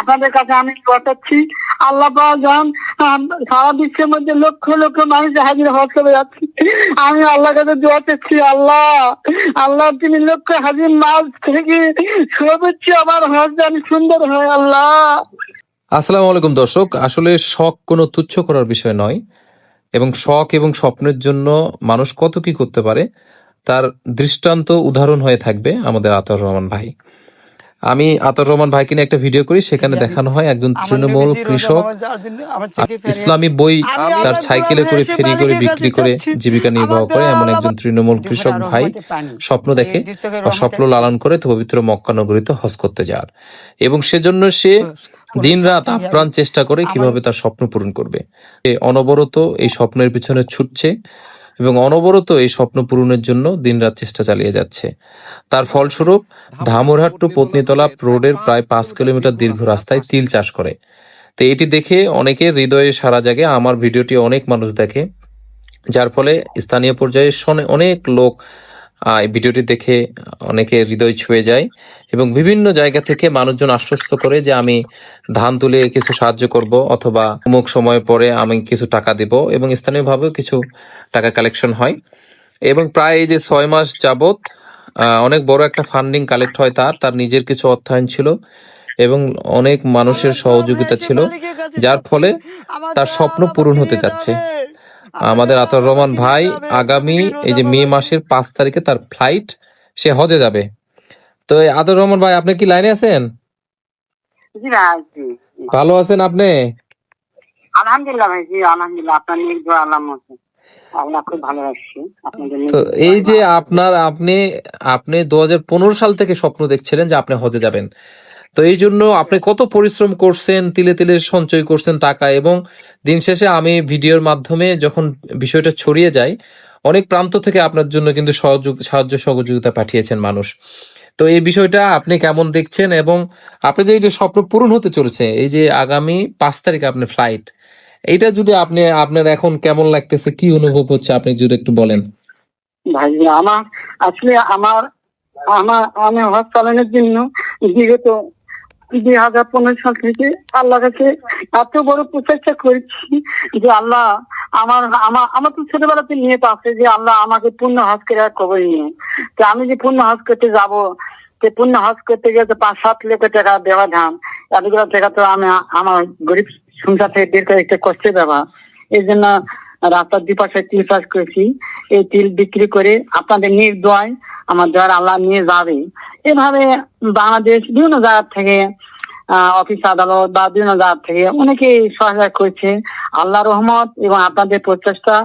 আপনাদের কাছে আমি দোয়া চাচ্ছি, আল্লাহ পাক যান সারা বিশ্বের মধ্যে লক্ষ লক্ষ মানুষ হাজির হজ করে যাচ্ছে। আমি আল্লাহর কাছে দোয়া চাচ্ছি, আল্লাহ আল্লাহ তুমি লক্ষ হাজির মাস থেকে সর্বোচ্চ আমার হজ যেন সুন্দর হয় আল্লাহ। আসসালামু আলাইকুম দর্শক, আসলে শখ কোনো তুচ্ছ করার বিষয় নয় এবং শখ এবং স্বপ্নের জন্য মানুষ কত কি করতে পারে তার দৃষ্টান্ত উদাহরণ হয়ে থাকবে আমাদের আতাউর রহমান ভাই। আমি আতাউর রহমান ভাইকে নিয়ে একটা ভিডিও করি, সেখানে দেখানো হয় একজন তৃণমূল কৃষক ইসলামী বই তার সাইকেলে করে ফেরি করে বিক্রি করে জীবিকা নির্বাহ করে এমন একজন তৃণমূল কৃষক ভাই স্বপ্ন দেখে বা স্বপ্ন লালন করে পবিত্র মক্কা নগরীতে হজ করতে যাওয়ার, এবং সেজন্য সে দিন রাত আপ্রাণ চেষ্টা করে কিভাবে তার স্বপ্ন পূরণ করবে। সে অনবরত এই স্বপ্নের পিছনে ছুটছে এবং অনবরত এই স্বপ্ন পূরণের জন্য দিনরাত চেষ্টা চালিয়ে যাচ্ছে। তার ফলস্বরূপ ধামুরহাট টু পত্নীতলা রোডের প্রায় 5 কিলোমিটার দীর্ঘ রাস্তায় তিল চাষ করে। তো এটি দেখে অনেকের হৃদয়ে সাড়া জাগে, আমার ভিডিওটি অনেক মানুষ দেখে, যার ফলে স্থানীয় পর্যায়ে অনেক লোক এই ভিডিওটি দেখে অনেকে হৃদয় ছুঁয়ে যায় এবং বিভিন্ন জায়গা থেকে মানুষজন আশ্বস্ত করে যে আমি ধান তুলে কিছু সাহায্য করব অথবা অমুক সময় পরে আমি কিছু টাকা দিব, এবং স্থানীয়ভাবেও কিছু টাকা কালেকশন হয়। এবং প্রায় এই যে 6 মাস যাবত অনেক বড় একটা ফান্ডিং কালেক্ট হয়। তার নিজের কিছু অর্থায়ন ছিল এবং অনেক মানুষের সহযোগিতা ছিল, যার ফলে তার স্বপ্ন পূরণ হতে যাচ্ছে। আমাদের আতাউর রহমান ভাই আগামী এই যে মে মাসের 5 তারিখে তার ফ্লাইট, সে হজে যাবে। তো আতাউর রহমান ভাই, আপনি কি লাইনে আছেন? জি ভাই, জি ভালো আছেন আপনি? আলহামদুলিল্লাহ ভাই, জি আলহামদুলিল্লাহ, আপনার নিয়ে দোয়া আল্লাহ মতে আল্লাহ খুব ভালো রাখছি আপনাদের। তো এই যে আপনি 2015 সাল থেকে স্বপ্ন দেখছিলেন যে আপনি হজে যাবেন, তো এই জন্য আপনি কত পরিশ্রম করছেন, তিলে তিলে সঞ্চয় করছেন টাকা, এবং দিন শেষে আমি ভিডিওর মাধ্যমে যখন বিষয়টা ছড়িয়ে যায়, অনেক প্রান্ত থেকে আপনার জন্য কিন্তু সাহায্য সহযোগিতা পাঠিয়েছেন মানুষ। তো এই বিষয়টা আপনি কেমন দেখছেন, এবং আপনি যে এই যে স্বপ্ন পূরণ হতে চলেছে, এই যে আগামী 5 তারিখে আপনি ফ্লাইট, এইটা যদি আপনার এখন কেমন লাগতেছে, কি অনুভব হচ্ছে, আপনি যদি একটু বলেন। ভাই আমার আসলে আমার আমার আমি হজ চালানোর জন্য বিগত 2015 সাল থেকে আল্লাহর কাছে এত বড় প্রচেষ্টা করেছি যে আল্লাহ আমার আমার আমার তো ছোটবেলাতে নিয়ত আছে যে আল্লাহ আমাকে পূর্ণ হজ করে কবর নিয়ে, তো আমি যে পূর্ণ হজ করতে যাব, যে পূর্ণ হজ করতে গেলে 5-7 লক্ষ টাকা দেওয়া ধান, এতগুলো টাকা তো আমি আমার গরিব সংসার থেকে বের করে একটা কষ্টের ব্যাপার। এই জন্য রাস্তার দুপাশে তিল চাষ করেছি। এই তিল বিক্রি করে আপনাদের দোয়ায় আমার দোয়ার আল্লাহ নিয়ে যাবে। এভাবে বাংলাদেশ বিভিন্ন জায়গা থেকে অফিস আদালত বা বিভিন্ন জায়গা থেকে অনেকেই সহায়তা করছে। আল্লাহ রহমত এবং আপনাদের প্রচেষ্টা,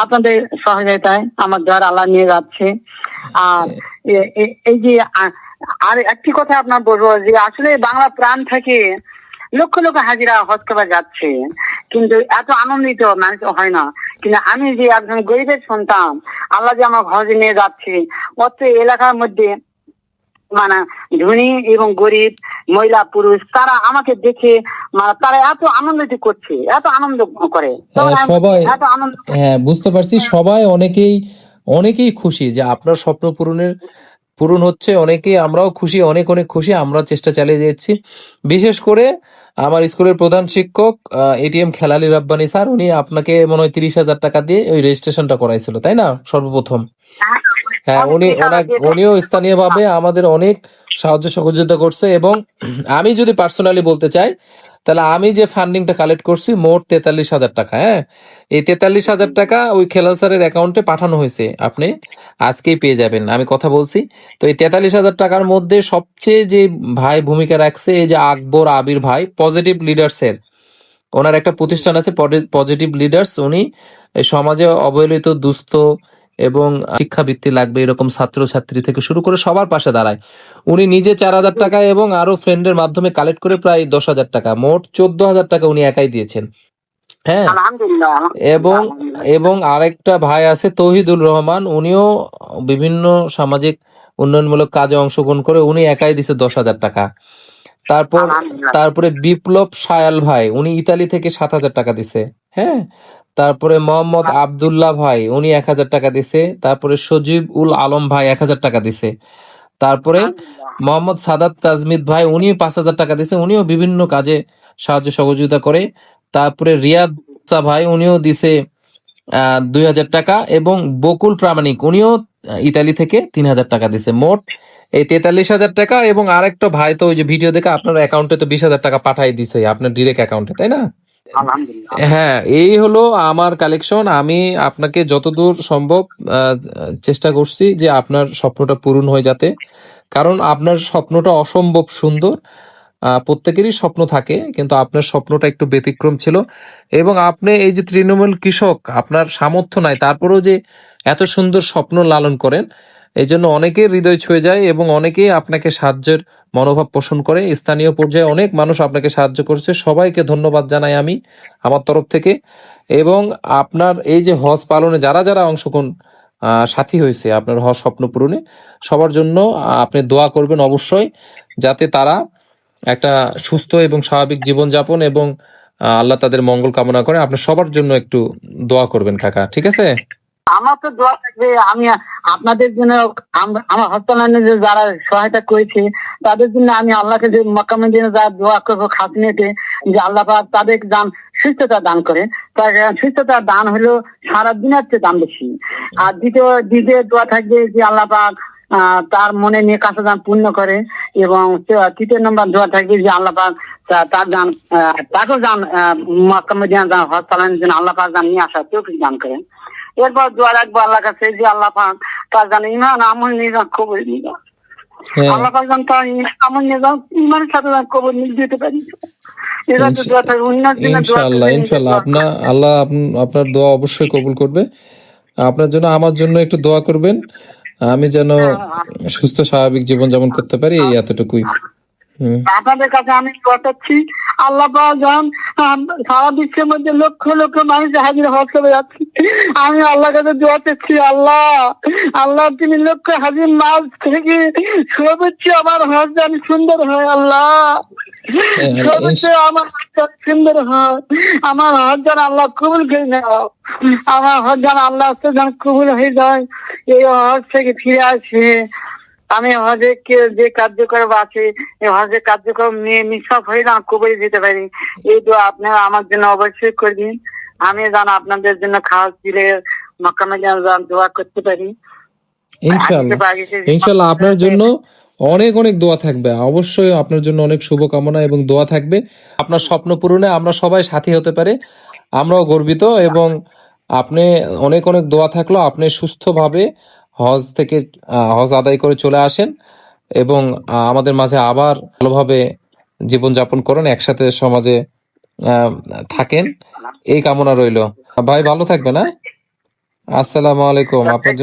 আপনাদের সহযোগিতায় আমার দোয়ার আল্লাহ নিয়ে যাচ্ছে। আর এই যে আর একটি কথা আপনার বলবো যে আসলে বাংলা প্রাণ থেকে লক্ষ লক্ষ হাজিরা হজ করতে যাচ্ছে, কিন্তু এত আনন্দিত মানুষ হয় না। কিন্তু আমি যে একজন গরিবের সন্তান, আল্লাহ যে আমার হজে নিয়ে যাচ্ছে, অত এলাকার মধ্যে মানে ধনী এবং গরিব, মহিলা পুরুষ, তারা আমাকে দেখে তারা এত আনন্দিত করছে, এত আনন্দ করে সবাই। এত আনন্দ। হ্যাঁ, বুঝতে পারছি, সবাই অনেকেই খুশি যে আপনার স্বপ্ন পূরণ হচ্ছে। অনেকেই, আমরাও খুশি, অনেক খুশি। আমরা চেষ্টা চালিয়ে যাচ্ছি। বিশেষ করে আমার স্কুলের প্রধান শিক্ষক এটিএম খেলালি রাব্বানি স্যার, উনি আপনাকে মনে হয় 30,000 টাকা দিয়ে ওই রেজিস্ট্রেশনটা করাইছিল, তাই না, সর্বপ্রথম? হ্যাঁ, উনিও স্থানীয়ভাবে আমাদের অনেক সাহায্য সহযোগিতা করছে। এবং আমি যদি পার্সোনালি বলতে চাই, তাহলে আমি যে ফান্ডিংটা কালেক্ট করছি মোট 43,000 টাকা। হ্যাঁ, এই 43,000 টাকা ওই খেলাল স্যারের অ্যাকাউন্টে পাঠানো হয়েছে, আপনি আজকেই পেয়ে যাবেন, আমি কথা বলছি। তো এই 43,000 টাকার মধ্যে সবচেয়ে যে ভাই ভূমিকা রাখছে, এই যে আকবর আবির ভাই, পজিটিভ লিডার্সের, ওনার একটা প্রতিষ্ঠান আছে পজিটিভ লিডার্স। উনি সমাজে অবহেলিত, দুস্থ এবং শিক্ষাবৃত্তি লাগবে এরকম ছাত্রছাত্রী থেকে শুরু করে সবার পাশে দাঁড়ায়। উনি নিজে 4,000 টাকা এবং আরো ফ্রেন্ডের মাধ্যমে কালেক্ট করে প্রায় 10,000 টাকা, মোট 14,000 টাকা উনি একাই দিয়েছেন। হ্যাঁ, এবং আরেকটা ভাই আছে তৌহিদুল রহমান, উনিও বিভিন্ন সামাজিক উন্নয়নমূলক কাজে অংশগ্রহণ করে উনি একাই দিছে 10,000 টাকা। তারপরে বিপ্লব সায়াল ভাই, উনি ইতালি থেকে 7,000 টাকা দিছে। হ্যাঁ, তারপরে মোহাম্মদ আবদুল্লাহ ভাই, উনি 1,000 টাকা দিছে। তারপরে সজিব উল আলম ভাই 1,000 টাকা দিছে। তারপরে আলহামদুলিল্লাহ। মোহাম্মদ সাদাত তাজমিদ ভাই, উনি 5,000 টাকা দিয়েছে, উনিও বিভিন্ন কাজে সাহায্য সহযোগিতা করে। তারপরে রিয়াদ ভাই, উনিও দিছে 2,000 টাকা, এবং বকুল প্রামাণিক, উনিও ইতালি থেকে 3,000 টাকা দিছে। মোট এই 43,000 টাকা। এবং আরেকটা ভাই তো ওই যে ভিডিও দেখে আপনার অ্যাকাউন্টে তো 20,000 টাকা পাঠাই দিছে, আপনার ডিরেক্ট অ্যাকাউন্টে, তাই না? আলহামদুলিল্লাহ। হ্যাঁ, এই হলো আমার কালেকশন। আমি আপনাকে যতদূর সম্ভব আহ, চেষ্টা করছি যে আপনার স্বপ্নটা পূরণ হয়ে যাতে, কারণ আপনার স্বপ্নটা অসম্ভব সুন্দর। প্রত্যেকেরই স্বপ্ন থাকে, কিন্তু আপনার স্বপ্নটা একটু ব্যতিক্রম ছিল। এবং আপনি এই যে তৃণমূল কৃষক, আপনার সামর্থ্য নাই, তারপরেও যে এত সুন্দর স্বপ্ন লালন করেন, এই জন্য অনেকের হৃদয় ছুঁয়ে যায় এবং অনেকেই আপনাকে সাহায্যের মনোভাব পোষণ করে। স্থানীয় পর্যায়ে অনেক মানুষ আপনাকে সাহায্য করছে, সবাইকে ধন্যবাদ জানাই আমি আমার তরফ থেকে। এবং আপনার এই যে হজ পালনে যারা যারা অংশগ্রহণ সাথী হয়েছে আপনার হজ স্বপ্ন পূরণে, সবার জন্য আপনি দোয়া করবেন অবশ্যই, যাতে তারা একটা সুস্থ এবং স্বাভাবিক জীবনযাপন এবং আল্লাহ তাদের মঙ্গল কামনা করে। আপনি সবার জন্য একটু দোয়া করবেন কাকা, ঠিক আছে? আমার তো দোয়া থাকবে, আমি আপনাদের জন্য, আমার হস্তান্তরে যারা সহায়তা করেছে তাদের জন্য আমি আল্লাহকে যে মক্কামের জন্য যা দোয়া করবো খাতনেতে, যে আল্লাহ পাক তাদের দান সুস্থতা দান করে। তার সুস্থতার দান হলো সারা দিনের চেয়ে দাম বেশি। আর দ্বিতীয় দ্বিতীয় দোয়া থাকবে যে আল্লাহ পাক তার মনে নিয়ে কাছে দান পূর্ণ করে। এবং তৃতীয় নম্বর দোয়া থাকবে যে আল্লাহ পাক তার দান তাকেও দান মক্কামের জন্য হজ পালনের জন্য আল্লাহ পাক দান নিয়ে আসা তৌফিক দান করেন। এরপর দোয়া রাখবো আল্লাহর কাছে যে আল্লাহ পাক তার জানে ইমান আমল নিজাম কবর নিজাম, হ্যাঁ, আল্লাহ পাক জান তার আমল নিজাম ইমানের সাথে কবর নিয়ে দিতে পারি। এরা তো দোয়া থাকবে, অন্য দিনে দোয়া ইনশাআল্লাহ করবে, নিজের ইনশাআল্লাহ দোয়া আল্লাহ আপনার দোয়া অবশ্যই কবুল করবে। আপনার জন্য আমার জন্য একটু দোয়া করবেন, আমি যেন সুস্থ স্বাভাবিক জীবন যাপন করতে পারি, এই এতটুকুই। হুম। আপনাদের কাছে আমি দোয়া করছি। আল্লাহ পাক যখন সারা বিশ্বের মধ্যে লক্ষ লক্ষ মানুষ হাজির হজ করে যাচ্ছে, আমি আল্লাহর কাছে দোয়া করছি, আল্লাহ আল্লাহ তুমি লক্ষ হাজির মাস থেকে সর্বোচ্চ আমার হজ যেন সুন্দর হয়। আল্লাহ সর্বোচ্চ আমার হজ যেন সুন্দর হয়, আমার হজ যেন আল্লাহ কবুল করে নাও, আমার হজ যেন আল্লাহ যেন কবুল হয়ে যায়। এই হজ থেকে ফিরে আসে আমি হজে যে কার্যক্রম আছে এই হজের কার্যক্রম নিয়ে নিঃসব হয়ে যেন কবরে যেতে পারি। এই দোয়া আপনারা আমার জন্য অবশ্যই করবেন। আমি যেন আপনাদের জন্য খাওয়া দিলে মক্কামে যেন দোয়া করতে পারি। ইনশাআল্লাহ আপনার জন্য অনেক অনেক দোয়া থাকবে, অবশ্যই আপনার জন্য অনেক শুভকামনা এবং দোয়া থাকবে। আপনার স্বপ্ন পূরণে আমরা সবাই সাথী হতে পারে, আমরাও গর্বিত। এবং আপনি অনেক অনেক দোয়া থাকলো, আপনি সুস্থভাবে হজ থেকে হজ আদায় করে চলে আসেন এবং আমাদের মাঝে আবার ভালোভাবে জীবনযাপন করেন, একসাথে সমাজে আহ, থাকেন, এই কামনা রইলো। ভাই ভালো থাকবেন, হ্যাঁ? আসসালামু আলাইকুম। আপনার জন্য